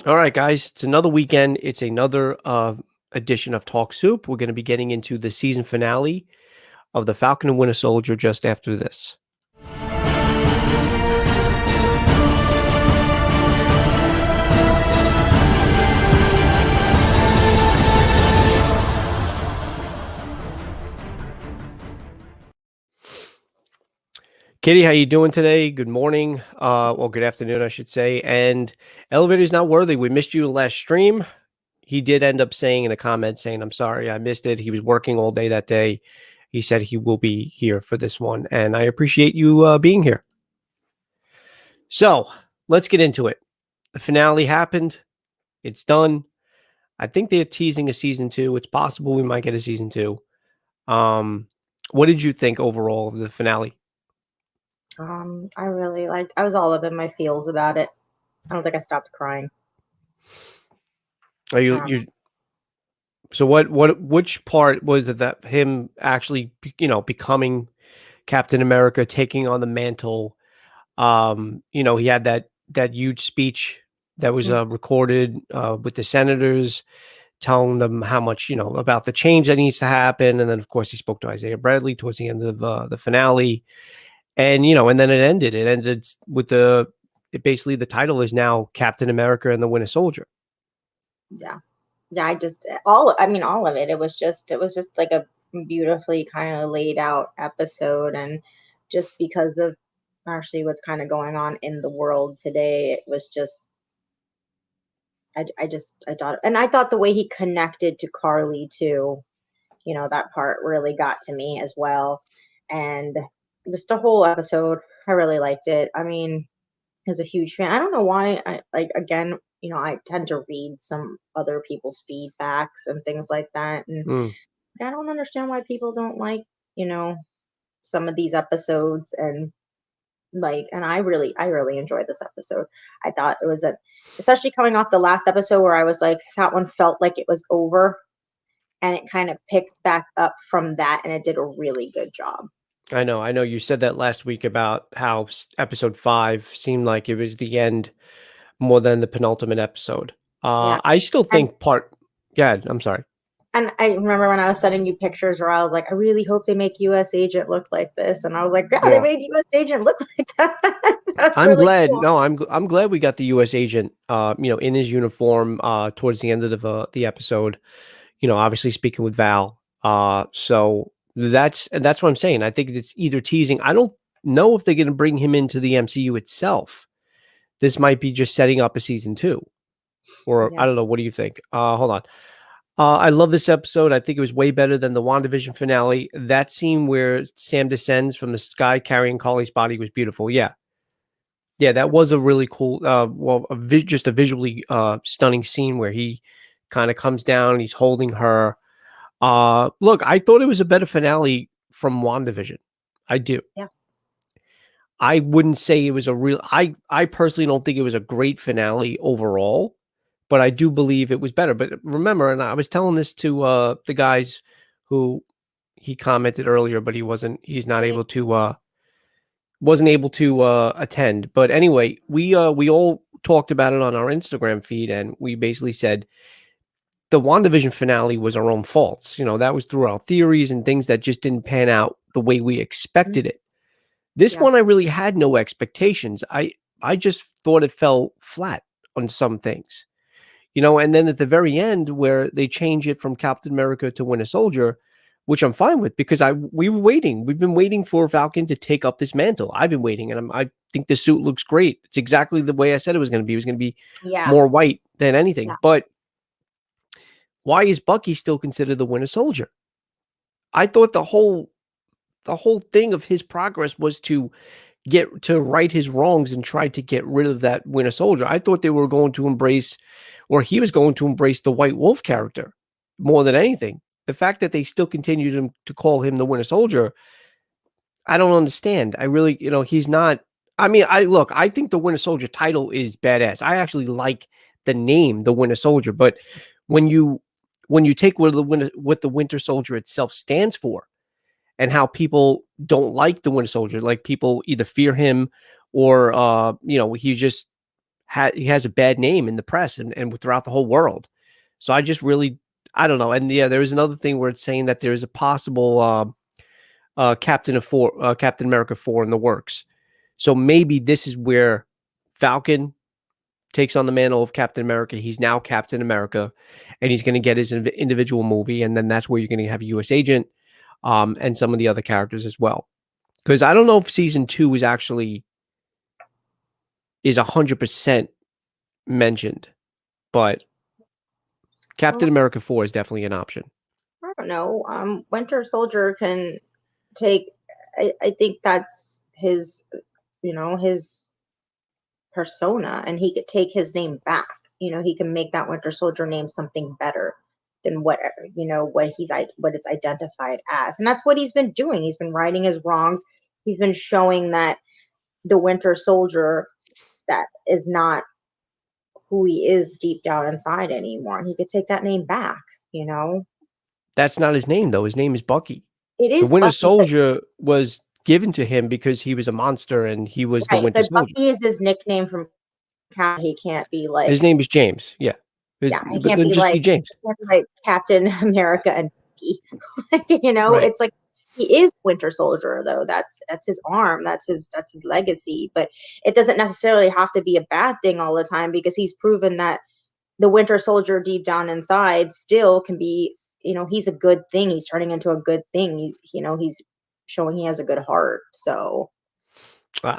All right, guys, it's another weekend. It's another edition of Talk Soup. We're going to be getting into the season finale of the Falcon and Winter Soldier just after this. Kitty, how you doing today? Good morning. Well, good afternoon, I should say. And Elevator's not worthy. We missed you last stream. He did end up saying in a comment saying, "I'm sorry, I missed it." He was working all day that day. He said he will be here for this one, and I appreciate you being here. So let's get into it. The finale happened. It's done. I think they're teasing a season 2. It's possible we might get a season 2. What did you think overall of the finale? I was all up in my feels about it. I don't think I stopped crying. Are you so which part was it that him actually, becoming Captain America, taking on the mantle? He had that huge speech that was recorded with the senators, telling them how much, about the change that needs to happen. And then, of course, he spoke to Isaiah Bradley towards the end of the finale. And, and then it ended. It ended with basically the title is now Captain America and the Winter Soldier. Yeah. All of it. It was just like a beautifully kind of laid out episode. And just because of actually what's kind of going on in the world today, it was just, I thought the way he connected to Carly too, that part really got to me as well. And just the whole episode, I really liked it. I mean, as a huge fan, I don't know why. I tend to read some other people's feedbacks and things like that, and I don't understand why people don't like, some of these episodes. And I really enjoyed this episode. I thought it was especially coming off the last episode where I was like, that one felt like it was over, and it kind of picked back up from that, and it did a really good job. I know. You said that last week about how episode 5 seemed like it was the end more than the penultimate episode. Yeah. I still think Yeah, I'm sorry. And I remember when I was sending you pictures where I was like, I really hope they make US Agent look like this. And I was like, yeah, they made US Agent look like that. That's I'm really glad. cool. No, I'm glad we got the US Agent, in his uniform towards the end of the episode. Obviously speaking with Val. So that's what I'm saying. I think it's either teasing. I don't know if they're going to bring him into the MCU itself. This might be just setting up a season 2, or Yeah. I don't know. What do you think? Hold on. I love this episode. I think it was way better than the WandaVision finale. That scene where Sam descends from the sky carrying Carly's body was beautiful. Yeah. Yeah, that was a really cool, just a visually stunning scene where he kind of comes down and he's holding her. Look, I thought it was a better finale from WandaVision. I do. Yeah. I wouldn't say it was I personally don't think it was a great finale overall, but I do believe it was better. But remember, and I was telling this to the guys who he commented earlier, but he's not able to wasn't able to attend. But anyway, we all talked about it on our Instagram feed, and we basically said the WandaVision finale was our own faults. That was through our theories and things that just didn't pan out the way we expected it. This one, I really had no expectations. I just thought it fell flat on some things, and then at the very end where they change it from Captain America to Winter Soldier, which I'm fine with because we were waiting. We've been waiting for Falcon to take up this mantle. I've been waiting, and I think the suit looks great. It's exactly the way I said it was going to be. It was going to be more white than anything. Yeah. But why is Bucky still considered the Winter Soldier? I thought the whole thing of his progress was to get to right his wrongs and try to get rid of that Winter Soldier. I thought they were going to embrace, or he was going to embrace, the White Wolf character more than anything. The fact that they still continue to call him the Winter Soldier, I don't understand. I really, he's not. I mean, I think the Winter Soldier title is badass. I actually like the name, the Winter Soldier. But when you take what the Winter Soldier itself stands for, and how people don't like the Winter Soldier, like people either fear him or he just he has a bad name in the press and throughout the whole world. So I just really, I don't know. And yeah, there was another thing where it's saying that there's a possible Captain America 4 in the works. So maybe this is where Falcon takes on the mantle of Captain America. He's now Captain America, and he's going to get his individual movie, and then that's where you're going to have a U.S. agent, and some of the other characters as well. Because I don't know if season 2 is 100% mentioned, but Captain Well, America 4 is definitely an option. I don't know. Winter Soldier can take. I think that's his, his persona, and he could take his name back. He can make that Winter Soldier name something better than what it's identified as, and that's what he's been doing. He's been righting his wrongs. He's been showing that the Winter Soldier that is not who he is deep down inside anymore, and he could take that name back. You know, That's not his name, though. His name is Bucky. it The is Winter Bucky, but Soldier was given to him because he was a monster and he was the right, Winter but Soldier. Bucky is his nickname from he can't be like, His name is James. Yeah. yeah, he But can't then be just like be James. Captain America and Bucky. Right. It's like he is Winter Soldier though. That's his arm. That's his legacy. But it doesn't necessarily have to be a bad thing all the time because he's proven that the Winter Soldier deep down inside still can be. He's a good thing. He's turning into a good thing. He's showing he has a good heart. So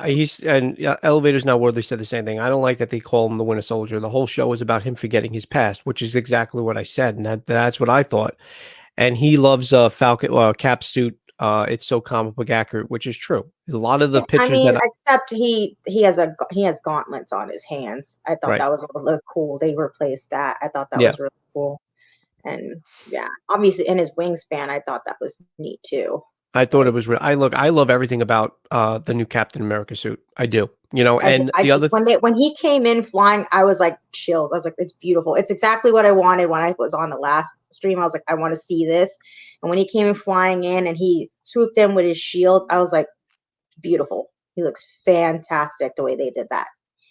He's and yeah, Elevators Not Worthy said the same thing. I don't like that they call him the Winter Soldier. The whole show is about him forgetting his past, which is exactly what I said, and that's what I thought. And he loves Falcon Cap suit. It's so comic book accurate, which is true. A lot of the I pictures mean, that except he has gauntlets on his hands. I thought right, that was a little cool. They replaced that. I thought that yeah, was really cool. And yeah, obviously in his wingspan, I thought that was neat too. I thought it Like was real. I love everything about the new Captain America suit. I do, I, and I the other when he came in flying, I was like chills. I was like, it's beautiful. It's exactly what I wanted when I was on the last stream. I was like, I want to see this. And when he came in flying in and he swooped in with his shield, I was like, beautiful. He looks fantastic the way they did that.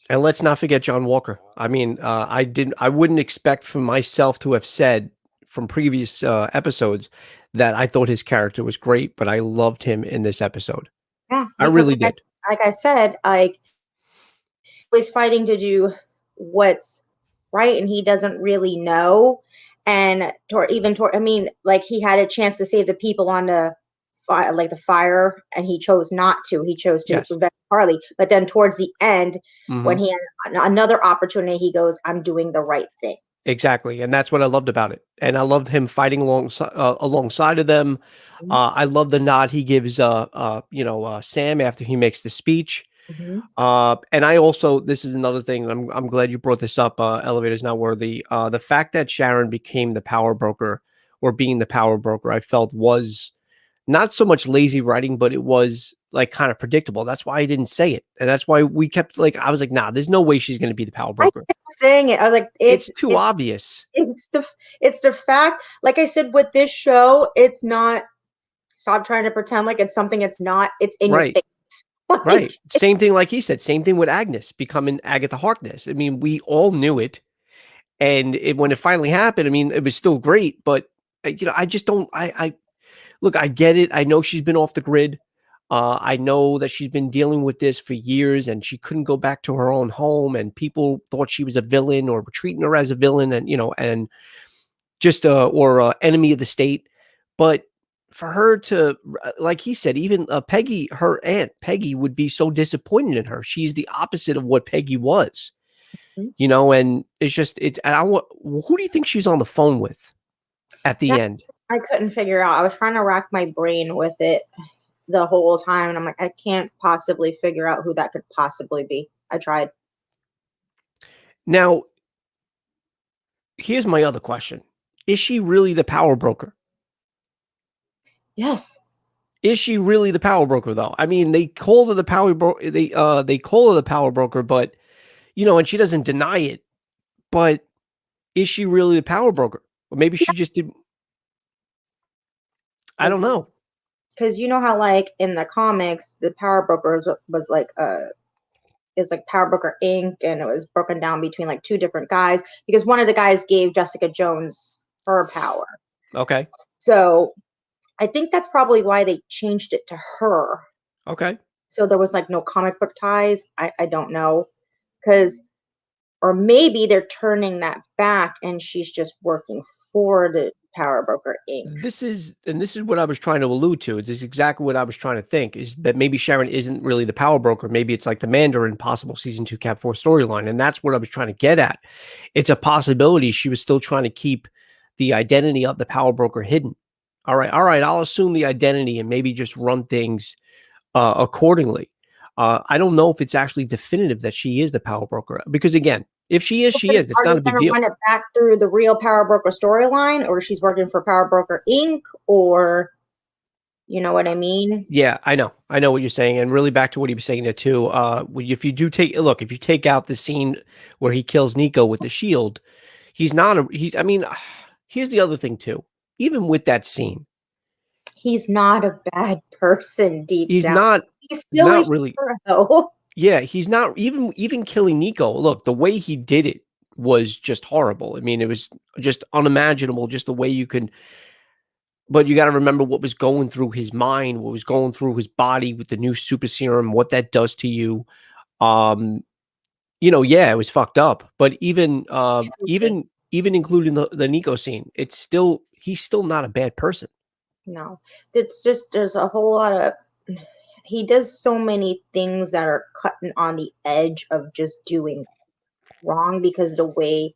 And let's not forget John Walker. I mean, I wouldn't expect for myself to have said from previous episodes that I thought his character was great, but I loved him in this episode. Yeah, I because really did. like I said, like he's fighting to do what's right, and he doesn't really know. And I mean, like he had a chance to save the people on the fire, like the fire, and he chose not to. He chose to Yes. prevent Harley. But then towards the end, when Hmm. he had another opportunity, he goes, "I'm doing the right thing." Exactly, and that's what I loved about it. And I loved him fighting alongside of them. I love the nod he gives, Sam after he makes the speech. Mm-hmm. And I also, this is another thing. I'm glad you brought this up. Elevator's Not Worthy. The fact that Sharon became the power broker or being the power broker, I felt was not so much lazy writing, but it was like kind of predictable. That's why I didn't say it, and that's why we kept like I was like, nah, there's no way she's going to be the power I broker. kept saying it. I was like, It's too obvious. it's the fact. Like I said with this show, it's not. Stop trying to pretend like it's something it's not. It's in your Right. face. Like Right. Same thing, like he said. Same thing with Agnes becoming Agatha Harkness. I mean, we all knew it, and when it finally happened, I mean, it was still great. But I just don't. I look. I get it. I know she's been off the grid. I know that she's been dealing with this for years, and she couldn't go back to her own home, and people thought she was a villain or were treating her as a villain, and just or enemy of the state. But for her to, like he said, even Peggy, her aunt Peggy, would be so disappointed in her. She's the opposite of what Peggy was, and it's just it. And I want, who do you think she's on the phone with at yeah, the end? I couldn't figure out. I was trying to rack my brain with it the whole time, and I'm like, I can't possibly figure out who that could possibly be. I tried. Now, here's my other question: is she really the power broker? Yes. Is she really the power broker, though? I mean, they call her the power broker. They call her the power broker, but and she doesn't deny it. But is she really the power broker? Or maybe she just did. I don't know. Because you know how like in the comics, the power broker was like is like Power Broker Inc. and it was broken down between like two different guys because one of the guys gave Jessica Jones her power. Okay. So I think that's probably why they changed it to her. Okay. So there was like no comic book ties. I don't know. Because, or maybe they're turning that back and she's just working for the Power Broker Inc. This is what I was trying to allude to. This is exactly what I was trying to think, is that maybe Sharon isn't really the power broker. Maybe it's like the Mandarin possible season 2 Cap 4 storyline. And that's what I was trying to get at. It's a possibility she was still trying to keep the identity of the power broker hidden. All right. I'll assume the identity and maybe just run things accordingly. I don't know if it's actually definitive that she is the power broker, because again, if she is, she is. It's Are not they a big going to deal. run it back through the real Power Broker storyline, or she's working for Power Broker Inc., or you know what I mean? Yeah, I know what you're saying, and really back to what he was saying there too. If you do take a look, if you take out the scene where he kills Nico with the shield, he's not a. He's. I mean, here's the other thing too. Even with that scene, He's not a bad person deep he's down. not He's still a really. hero. Yeah, he's not even killing Nico. Look, the way he did it was just horrible. I mean, it was just unimaginable. Just the way you could. But you got to remember what was going through his mind, what was going through his body with the new super serum, what that does to you. Um, yeah, it was fucked up. But even including the Nico scene, he's still not a bad person. No, it's just there's a whole lot of he does so many things that are cutting on the edge of just doing wrong because the way,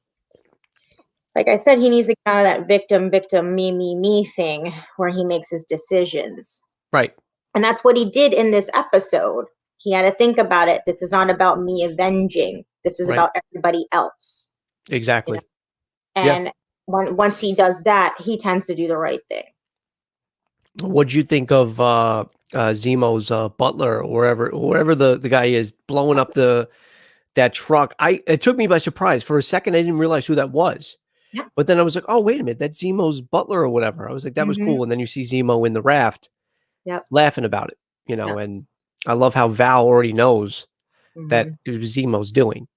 like I said, he needs to get out of that victim, me thing where he makes his decisions. Right. And that's what he did in this episode. He had to think about it. This is not about me avenging. This is Right. about everybody else. Exactly. And once he does that, he tends to do the right thing. What'd you think of Zemo's butler, or wherever the guy is blowing up that truck? It took me by surprise. For a second, I didn't realize who that was. Yeah. But then I was like, oh, wait a minute, that's Zemo's butler or whatever. I was like, that was cool. And then you see Zemo in the raft laughing about it, and I love how Val already knows that it was Zemo's doing.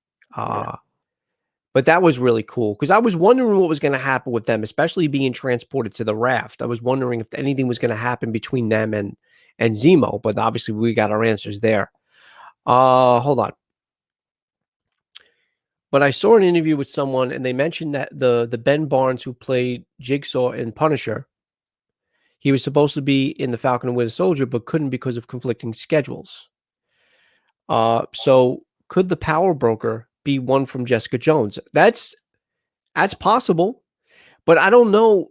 But that was really cool because I was wondering what was going to happen with them, especially being transported to the raft. I was wondering if anything was going to happen between them and Zemo, but obviously we got our answers there. Hold on. But I saw an interview with someone, and they mentioned that the Ben Barnes who played Jigsaw in Punisher, he was supposed to be in the Falcon and Winter Soldier, but couldn't because of conflicting schedules. So could the Power Broker be one from Jessica Jones? That's possible, but I don't know.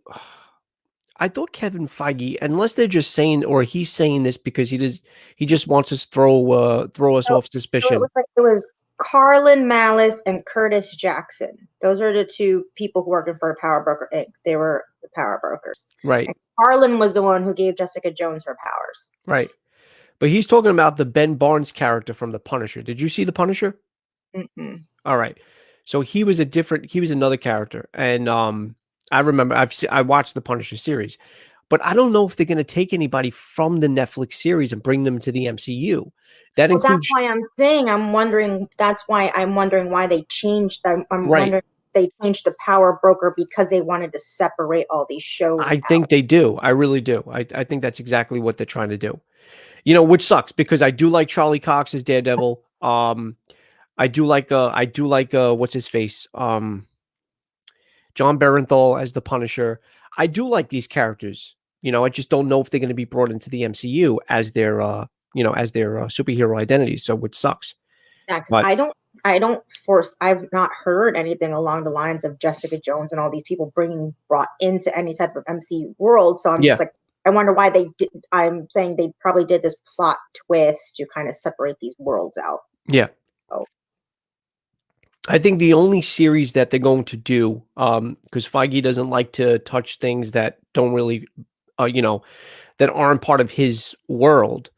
I thought Kevin Feige, unless they're just saying, or he's saying this because he just wants us throw us off suspicion. So it was Carlin Malice and Curtis Jackson. Those are the two people who working for Power Broker Inc. They were the Power Brokers. Right. And Carlin was the one who gave Jessica Jones her powers. Right. But he's talking about the Ben Barnes character from The Punisher. Did you see The Punisher? Mm-mm. All right. So he was another character. And I remember I watched the Punisher series, but I don't know if they're going to take anybody from the Netflix series and bring them to the MCU. That includes. That's why I'm saying I'm wondering. That's why I'm wondering why they changed. I'm wondering if they changed the Power Broker because they wanted to separate all these shows. I think they do. I really do. I think that's exactly what they're trying to do. Which sucks because I do like Charlie Cox as Daredevil. I do like what's his face? John Barenthal as the Punisher. I do like these characters. I just don't know if they're going to be brought into the MCU as their superhero identities. So which sucks. Yeah, because I've not heard anything along the lines of Jessica Jones and all these people brought into any type of MCU world. So I'm just like, I wonder why they did. I'm saying they probably did this plot twist to kind of separate these worlds out. Yeah. I think the only series that they're going to do, because Feige doesn't like to touch things that don't really, that aren't part of his world.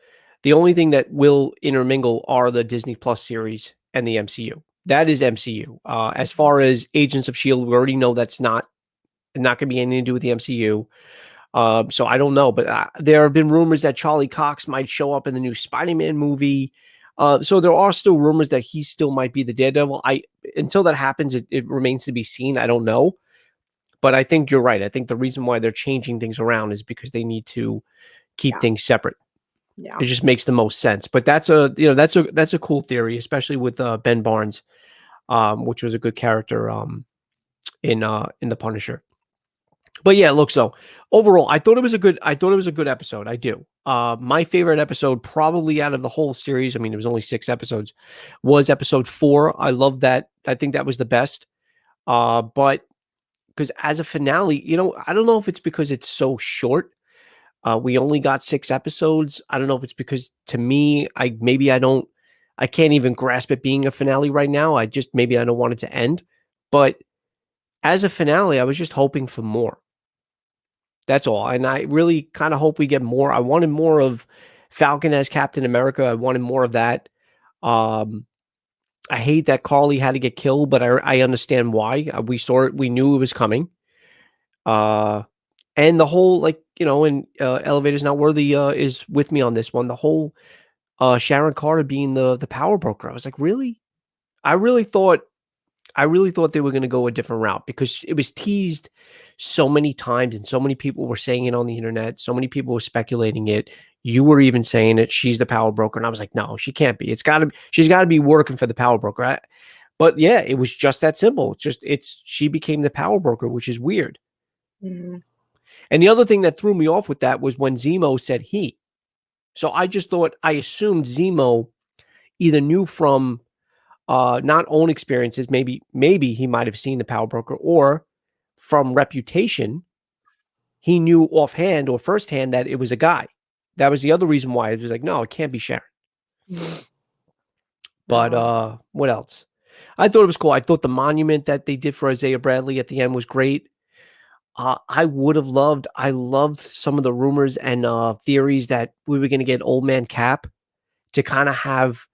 The only thing that will intermingle are the Disney Plus series and the MCU. That is MCU. As far as Agents of S.H.I.E.L.D., we already know that's not going to be anything to do with the MCU. So I don't know, but there have been rumors that Charlie Cox might show up in the new Spider-Man movie. So there are still rumors that he still might be the Daredevil. Until that happens, it remains to be seen. I don't know. But I think you're right. I think the reason why they're changing things around is because they need to keep Yeah. things separate. Yeah. It just makes the most sense. But that's a cool theory, especially with Ben Barnes, which was a good character in the Punisher. But yeah, look, so overall, I thought it was a good episode. I do. My favorite episode, probably out of the whole series, I mean, it was only 6 episodes, was episode 4. I love that. I think that was the best. But because as a finale, I don't know if it's because it's so short. We only got 6 episodes. I don't know if it's because, to me, I can't even grasp it being a finale right now. Maybe I don't want it to end. But as a finale, I was just hoping for more. That's all. And I really kind of hope we get more. I wanted more of Falcon as Captain America. I wanted more of that. Um, I hate that Carly had to get killed, but I understand why. We saw it. We knew it was coming. And the whole, and Elevator's Not Worthy is with me on this one. The whole Sharon Carter being the power broker. I was like, really? I really thought they were going to go a different route, because it was teased so many times and so many people were saying it on the internet. So many people were speculating it. You were even saying it. She's the power broker. And I was like, no, she can't be. She's got to be working for the power broker. But yeah, it was just that simple. She became the power broker, which is weird. Mm-hmm. And the other thing that threw me off with that was when Zemo said he. So I assumed Zemo either knew from not own experiences, maybe he might have seen the power broker, or from reputation, he knew offhand or firsthand that it was a guy. That was the other reason why it was like, no, it can't be Sharon. Mm-hmm. But what else? I thought it was cool. I thought the monument that they did for Isaiah Bradley at the end was great. I loved some of the rumors and theories that we were going to get Old Man Cap to kind of have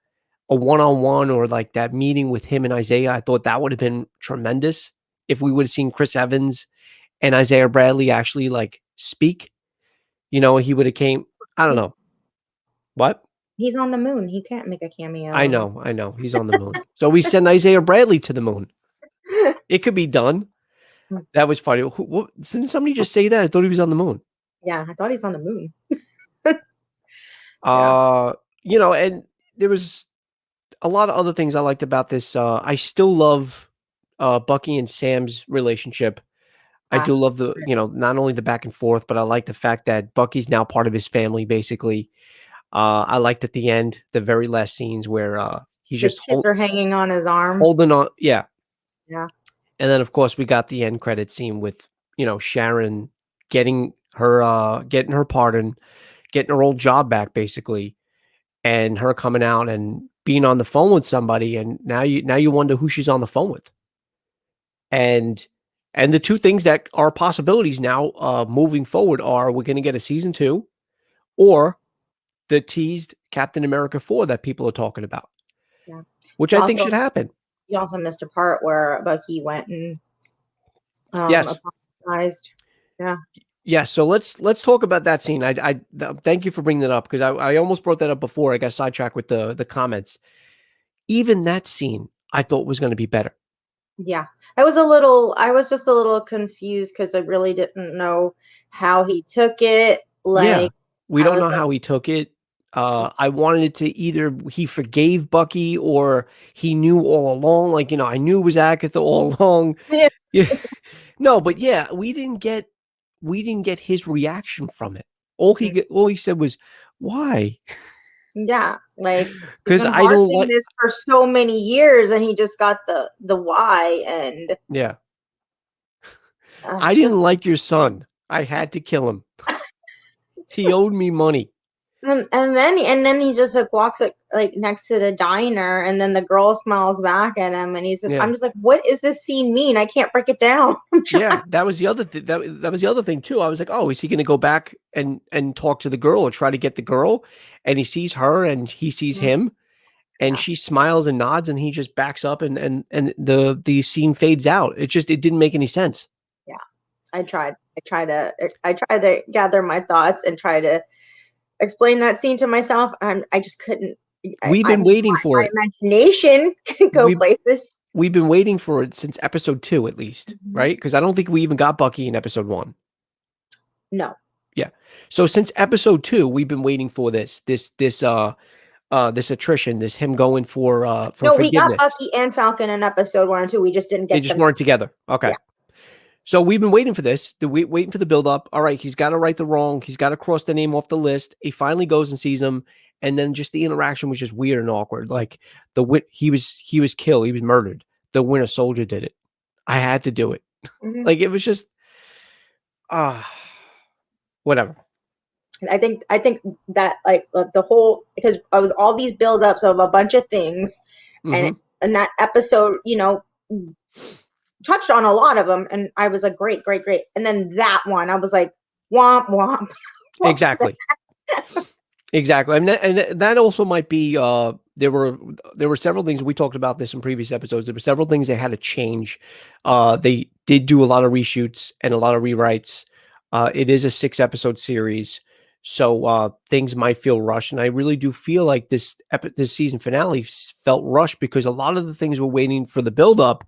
a one-on-one, or like that meeting with him and Isaiah. I thought that would have been tremendous if we would have seen Chris Evans and Isaiah Bradley actually like speak. He would have came. I don't know. What? He's on the moon. He can't make a I cameo. know. He's on the moon. So we send Isaiah Bradley to the moon. It could be done. That was funny. Didn't somebody just say that? I thought he was on the moon. Yeah, I thought he's on the moon. Yeah. And there was a lot of other things I liked about this. I still love Bucky and Sam's relationship. I do love not only the back and forth, but I like the fact that Bucky's now part of his family, basically. I liked at the end, the very last scenes where he's His just kids are hanging on his arm. holding on. Yeah. Yeah. And then, of course, we got the end credit scene with, Sharon getting her pardon, getting her old job back, basically, and her coming out and being on the phone with somebody. And now you wonder who she's on the phone with. And the two things that are possibilities now moving forward are, we're going to get a season 2, or the teased Captain America 4 that people are talking about. Yeah. Which I think should happen. You also missed a part where Bucky went and Yes. apologized. Yeah. Yeah, so let's talk about that scene. I thank you for bringing that up, because I almost brought that up before. I got sidetracked with the comments. Even that scene I thought was going to be better. Yeah. I was just a little confused because I really didn't know how he took it. Yeah, we I don't was know how he took it. I wanted it to either he forgave Bucky, or he knew all along. Like, I knew it was Agatha all along. yeah. Yeah. No, but yeah, we didn't get his reaction from it. All he said was, "Why?" Yeah, he's Because been I don't harboring like. this for so many years, and he just got the why, and Yeah, I didn't just like your son. I had to kill him. He owed me money. and then he just walks next to the diner, and then the girl smiles back at him, and I'm Yeah. just like, what does this scene mean? I can't break it down. I'm trying. Yeah, that was the other that was the other thing too. I was like, "Oh, is he going to go back and talk to the girl, or try to get the girl?" And he sees her and he sees him, and Yeah. she smiles and nods, and he just backs up, and the scene fades out. It didn't make any sense. Yeah, I tried to gather my thoughts and try to explain that scene to myself, and I just couldn't We've I been mean, waiting for my it. imagination can go We places. we've been waiting for it since episode 2 at least, Mhm. right? Because I don't think we even got Bucky in episode 1. No. Yeah. So since episode 2, we've been waiting for this attrition, this him going for No, we got forgiveness. Bucky and Falcon in episode 1 and 2. We just didn't They get just them. weren't together. Okay. Yeah. So we've been waiting for this. Waiting for the build up. All right, he's got to right the wrong. He's got to cross the name off the list. He finally goes and sees him, and then just the interaction was just weird and awkward. Like he was killed. He was murdered. The Winter Soldier did it. I had to do it. Mhm. Like it was just ah whatever. I think that like the whole, because I was all these buildups of a bunch of things, and Hmm. that episode, touched on a lot of them, and I was like, great, great, great. And then that one, I was like, womp womp. What was that? Exactly. Exactly. And that also might be there were several things we talked about this in previous episodes. There were several things they had to change. They did do a lot of reshoots and a lot of rewrites. It is a 6 episode series, so things might feel rushed. And I really do feel like this season finale felt rushed because a lot of the things were waiting for the build up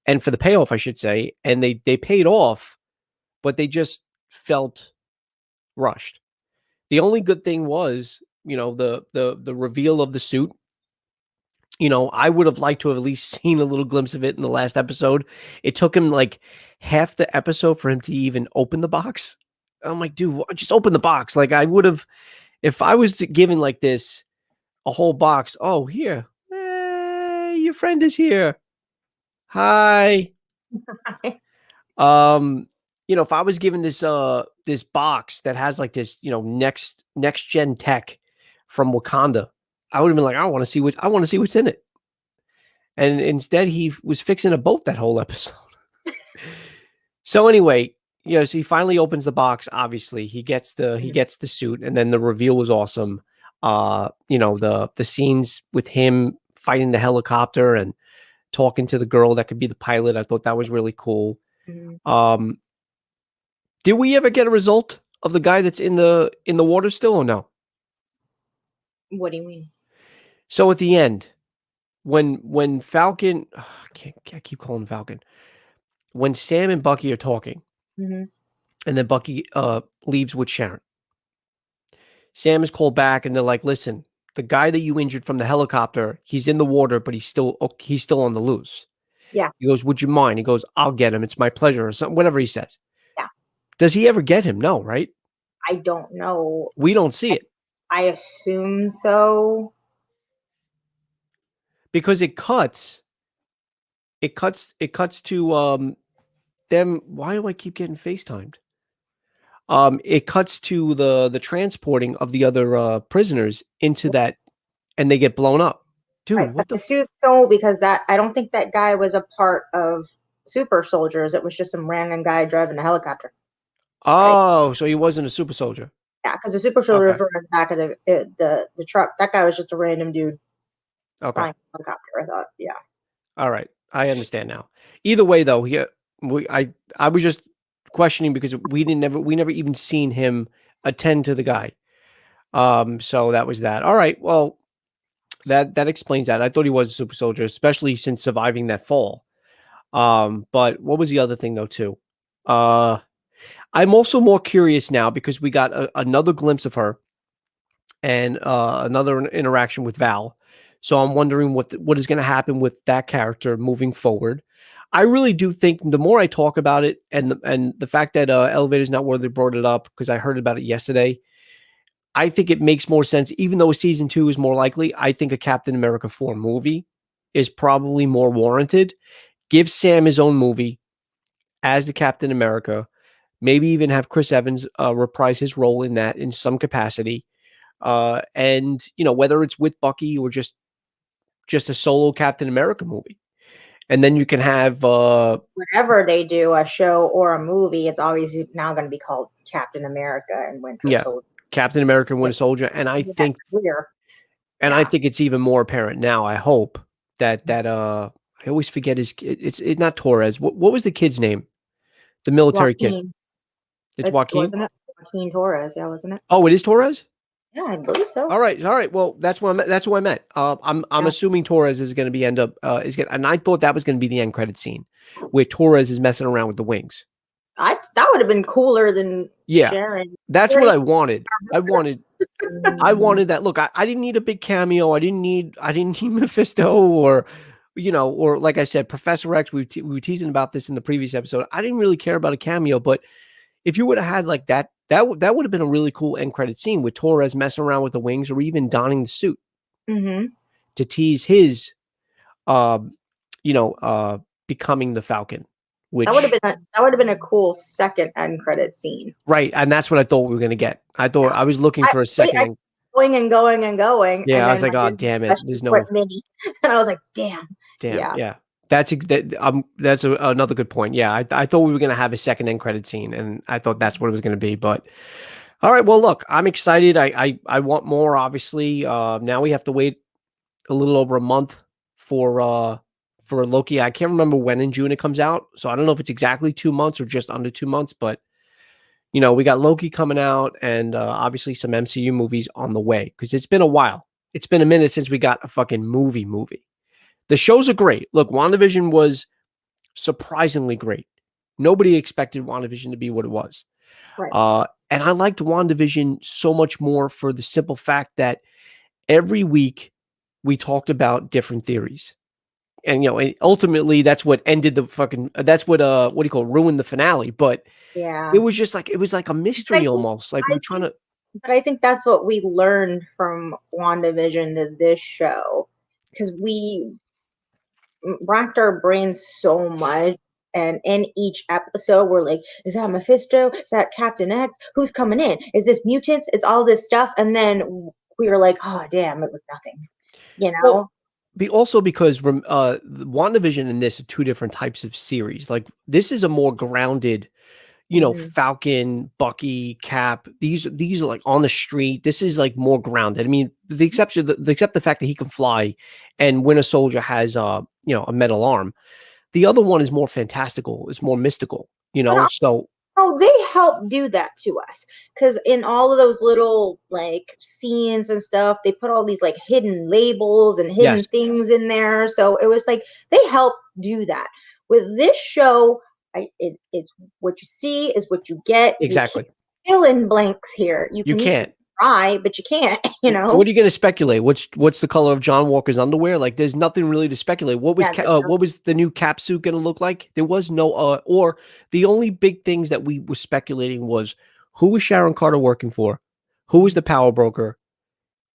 and for the payoff, I should say, and they paid off, but they just felt rushed. The only good thing was, the reveal of the suit. I would have liked to have at least seen a little glimpse of it in the last episode. It took him like half the episode for him to even open the box. I'm like, dude, just open the box. Like I would have, if I was given like this a whole box. Oh, here, your friend is here. Hi. Um, if I was given this box that has like this, next gen tech from Wakanda, I would have been like, I want to see what's in it. And instead he was fixing a boat that whole episode. So anyway, so he finally opens the box, obviously. He gets the suit, and then the reveal was awesome. The scenes with him fighting the helicopter and talking to the girl that could be the pilot, I thought that was really cool. Mhm. Um, Did we ever get a result of the guy that's in the water still or no? What do you mean? So at the end, when Falcon, I keep calling him Falcon. When Sam and Bucky are talking, Hmm. and then Bucky leaves with Sharon, Sam is called back, and they're like, "Listen, the guy that you injured from the helicopter, he's in the water, but he's still on the loose." Yeah. He goes, "Would you mind?" He goes, "I'll get him. It's my pleasure," or something, whatever he says. Yeah. Does he ever get him? No, right? I don't know. We don't see it I assume so. because it cuts to them. Why do I keep getting FaceTimed? It cuts to the transporting of the other prisoners into that, and they get blown up. Right. Dude, But what the I assume so because that I don't think that guy was a part of super soldiers. It was just some random guy driving a helicopter. Right. Oh, so he wasn't a super soldier. Yeah, because the super Okay. soldiers were in the back of the truck. That guy was just a random dude Okay. flying a helicopter. I thought. Yeah. All right. I understand now. Either way, though, I was just questioning because we never even seen him attend to the guy. So that was that. All right. Well, that explains that. I thought he was a super soldier, especially since surviving that fall. But what was the other thing though, too? Uh, I'm also more curious now because we got another glimpse of her and another interaction with Val. So I'm wondering what is going to happen with that character moving forward. I really do think the more I talk about it, and the fact that Elevator's Not Worthy brought it up because I heard about it yesterday, I think it makes more sense. Even though season 2 is more likely, I think a Captain America 4 movie is probably more warranted. Give Sam his own movie as the Captain America. Maybe even have Chris Evans reprise his role in that in some capacity. And whether it's with Bucky or just a solo Captain America movie, and then you can have Whenever they do a show or a movie, it's always now going to be called Captain America and Winter yeah, Soldier. Captain America and Winter Soldier, and I That's think clear. I Yeah. think it's even more apparent now. I hope that I always forget it's not Torres. What was the kid's name? The military kid. Joaquin. It's It Joaquin. wasn't it. Joaquin Torres. Yeah, wasn't it? Oh, it is Torres. Yeah, I believe so. All right. Well, that's what that's who I meant. I'm Yeah. assuming Torres is going to be end up is going, and I thought that was going to be the end credit scene, where Torres is messing around with the wings. That would have been cooler than Yeah, Sharon. that's what Very I wanted. I wanted that. Look, I didn't need a big cameo. I didn't need Mephisto or, or like I said, Professor X. We were teasing about this in the previous episode. I didn't really care about a cameo, but if you would have had like that would have been a really cool end credit scene with Torres messing around with the wings or even donning the suit Mhm. to tease his, um, you know, uh, becoming the Falcon, which That would have been a cool second end credit scene. right, and that's what I thought we were gonna get. I thought Yeah. I was looking for a I second. going and going and going, Yeah, and I was then my like, oh Disney damn it, Plus there's just went no mini, and I was like, "Damn." damn. Yeah. Yeah, that's another good point. Yeah, I thought we were gonna have a second end credit scene, and I thought that's what it was gonna be. But all right, well, look, I'm excited. I want more. Obviously, now we have to wait a little over a month for Loki. I can't remember when in June it comes out, so I don't know if it's exactly 2 months or just under 2 months. But we got Loki coming out, and obviously some MCU movies on the way because it's been a while. It's been a minute since we got a fucking movie. The shows are great. Look, WandaVision was surprisingly great. Nobody expected WandaVision to be what it was. Right. And I liked WandaVision so much more for the simple fact that every week we talked about different theories. And and ultimately that's what ended the fucking that's what do you call it, ruined the finale. But Yeah. it was like a I mystery think almost. Like we I were trying think to but I think that's what we learned from WandaVision to this show, because we racked our brains so much. And in each episode, we're like, is that Mephisto? Is that Captain X? Who's coming in? Is this mutants? It's all this stuff. And then we were like, oh, damn, it was nothing, you well know? be also because WandaVision and this are two different types of series. Like this is a more grounded, Hmm. Falcon, Bucky, Cap. These are like on the street. This is like more grounded. I mean, the exception, except the fact that he can fly, and Winter Soldier has a metal arm. The other one is more fantastical. It's more mystical. But So oh, they help do that to us, because in all of those little like scenes and stuff, they put all these like hidden labels and yes, hidden things in there. So it was like they help do that. With this show, it's what you see is what you get. You can't exactly. fill in blanks here. You You can can't. try, but you can't. You What know? are you going to speculate? What's the color of John Walker's underwear? Like, there's nothing really to speculate. Yeah, there's no. What was the new cap suit going to look like? There was no or the only big things that we were speculating was who was Sharon Carter working for, who was the power broker,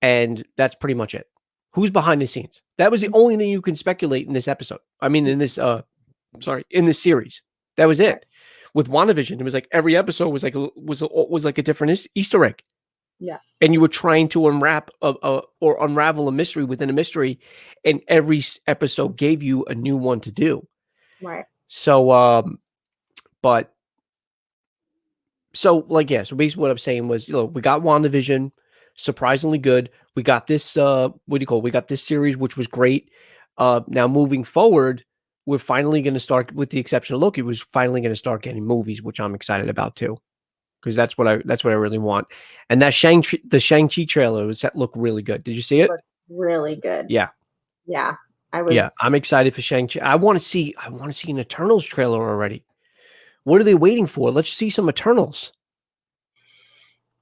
and that's pretty much it. Who's behind the scenes? That was the only thing you can speculate in this episode. I mean, in this in this series, that was Right. it. With WandaVision, it was like every episode was like was like a different Easter egg, Yeah. and you were trying to or unravel a mystery within a mystery, and every episode gave you a new one to do. Right. So, but so like yeah, so basically what I'm saying was, we got WandaVision, surprisingly good. We got this what do you call it? We got this series, which was great. Now moving forward, we're finally going to start, with the exception of Loki, was finally going to start getting movies, which I'm excited about too, because that's what I really want. And that the Shang-Chi trailer was that looked really good. Did you see it? Looked really good. Yeah. Yeah. I Yeah, was. I'm excited for Shang-Chi. I want to see an Eternals trailer already. What are they waiting for? Let's see some Eternals.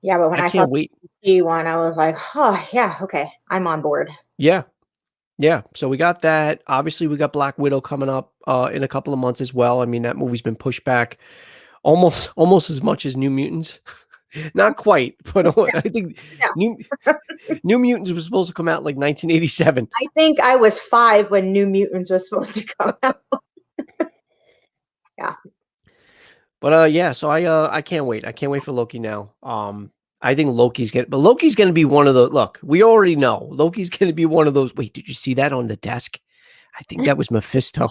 Yeah, but when I I saw can't wait. the one, I was like, oh yeah, okay, I'm on board. Yeah. Yeah. So we got that. Obviously, we got Black Widow coming up in a couple of months as well. I mean, that movie's been pushed back almost as much as New Mutants. Not quite, but I think Yeah. New New Mutants was supposed to come out like 1987. I think I was 5 when New Mutants was supposed to come out. Yeah. But yeah, so I can't wait. I can't wait for Loki now. I think Loki's gonna be one of the look, we already know Loki's gonna be one of those. Wait, did you see that on the desk? I think that was Mephisto.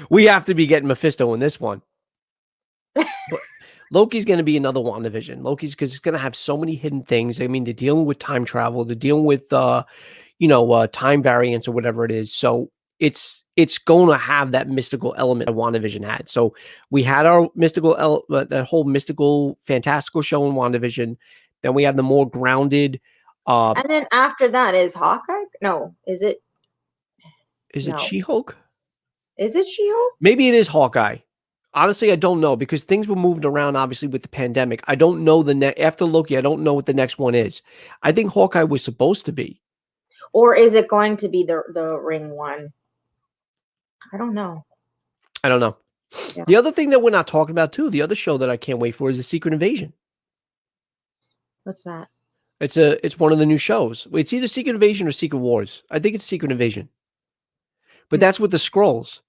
We have to be getting Mephisto in this one. But Loki's gonna be another WandaVision. Loki's because it's gonna have so many hidden things. I mean, they're dealing with time travel, they're dealing with time variance or whatever it is. So it's going to have that mystical element that WandaVision had. So we had our that whole mystical, fantastical show in WandaVision. Then we have the more grounded. And then after that is Hawkeye? No, is it? Is it No. She-Hulk? Is it She-Hulk? Maybe it is Hawkeye. Honestly, I don't know because things were moved around, obviously, with the pandemic. I don't know after Loki. I don't know what the next one is. I think Hawkeye was supposed to be. Or is it going to be the Ring one? I don't know. I don't know. Yeah. The other thing that we're not talking about too, the other show that I can't wait for is The Secret Invasion. What's that? It's one of the new shows. It's either Secret Invasion or Secret Wars. I think it's Secret Invasion. But that's with the Skrulls.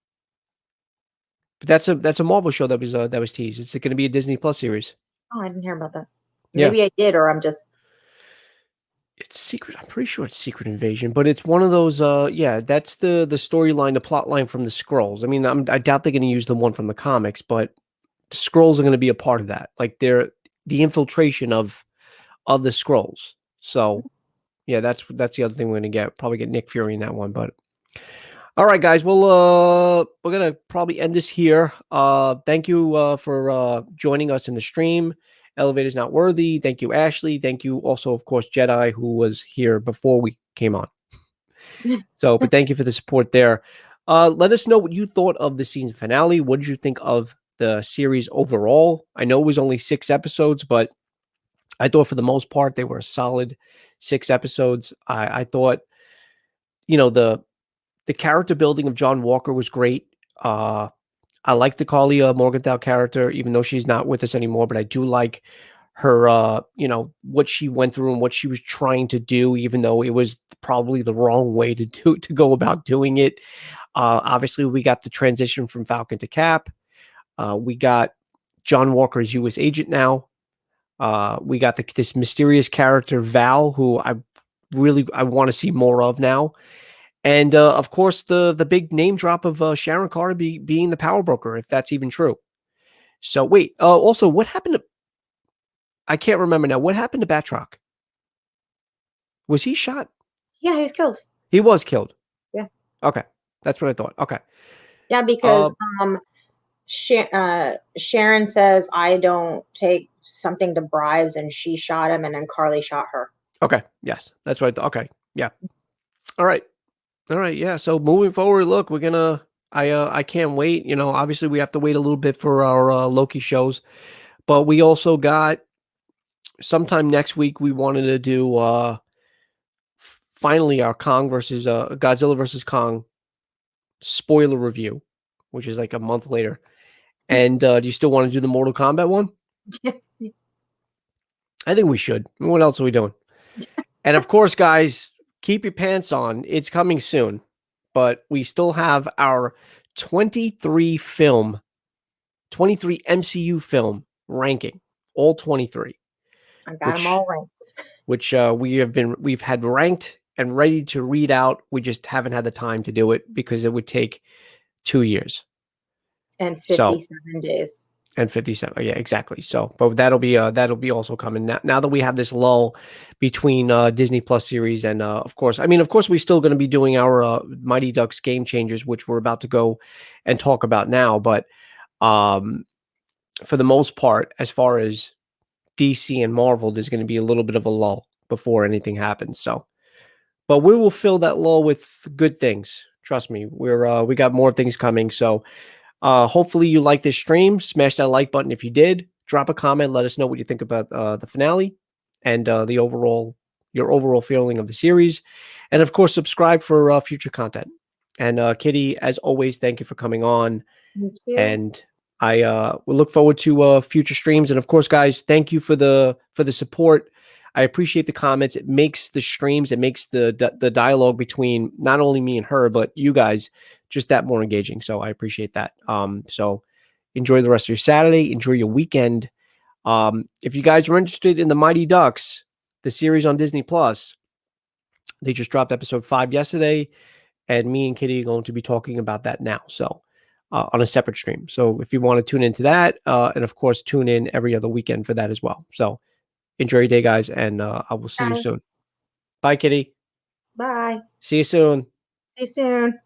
But that's a Marvel show that was teased. It's going to be a Disney Plus series. Oh, I didn't hear about that. Yeah. Maybe I did, or I'm just. It's secret. I'm pretty sure it's Secret Invasion, but it's one of those. Yeah, that's the storyline, the plot line from the Skrulls. I mean, I doubt they're going to use the one from the comics, but the Skrulls are going to be a part of that. Like they're the infiltration of the Skrulls. So yeah, that's the other thing we're going to probably get Nick Fury in that one. But all right, guys, well, we're gonna probably end this here. Thank you for joining us in the stream. Elevator's not worthy. Thank you, Ashley. Thank you also, of course, Jedi, who was here before we came on. So, but thank you for the support there. Let us know what you thought of the season finale. What did you think of the series overall? I know it was only 6 episodes, but I thought for the most part they were a solid 6 episodes. I thought, the character building of John Walker was great. I like the Carlia Morgenthau character, even though she's not with us anymore, but I do like her, what she went through and what she was trying to do, even though it was probably the wrong way to go about doing it. Obviously, we got the transition from Falcon to Cap. We got John Walker as U.S. agent now. We got this mysterious character, Val, who I want to see more of now. And of course, the big name drop of Sharon Carter being the power broker, if that's even true. So wait, also, what happened to? I can't remember now. What happened to Batroc? Was he shot? Yeah, he was killed. He was killed. Yeah. Okay, that's what I thought. Okay. Yeah, because Sharon says I don't take something to bribes, and she shot him, and then Carly shot her. Okay. Yes, that's what I thought. Okay. Yeah. All right. Yeah. So moving forward, look, we're gonna. I can't wait. Obviously we have to wait a little bit for our Loki shows, but we also got sometime next week. We wanted to do finally our Kong versus Godzilla versus Kong spoiler review, which is like a month later. And do you still want to do the Mortal Kombat one? I think we should. What else are we doing? And of course, guys, keep your pants on. It's coming soon, but we still have our 23 MCU film ranking, all 23. I got them all ranked. Which we've had ranked and ready to read out. We just haven't had the time to do it because it would take 2 years. And 57 days. And 57. Yeah, exactly. So, but that'll be also coming now that we have this lull between Disney Plus series and of course we're still going to be doing our Mighty Ducks Game Changers, which we're about to go and talk about now. But for the most part, as far as DC and Marvel, there's going to be a little bit of a lull before anything happens. So, but we will fill that lull with good things. Trust me, we got more things coming. So. Hopefully you like this stream. Smash that like button if you did. Drop a comment. Let us know what you think about the finale and your overall feeling of the series. And of course, subscribe for future content. And Kitty, as always, thank you for coming on. Thank you. And I will look forward to future streams. And of course, guys, thank you for the support. I appreciate the comments. It makes the streams, it makes the dialogue between not only me and her, but you guys just that more engaging. So I appreciate that. So enjoy the rest of your Saturday. Enjoy your weekend. If you guys are interested in the Mighty Ducks, the series on Disney Plus, they just dropped episode 5 yesterday, and me and Kitty are going to be talking about that now. So on a separate stream. So if you want to tune into that, and of course tune in every other weekend for that as well. So enjoy your day, guys, and I will see you soon. Bye, Kitty. Bye. See you soon. See you soon.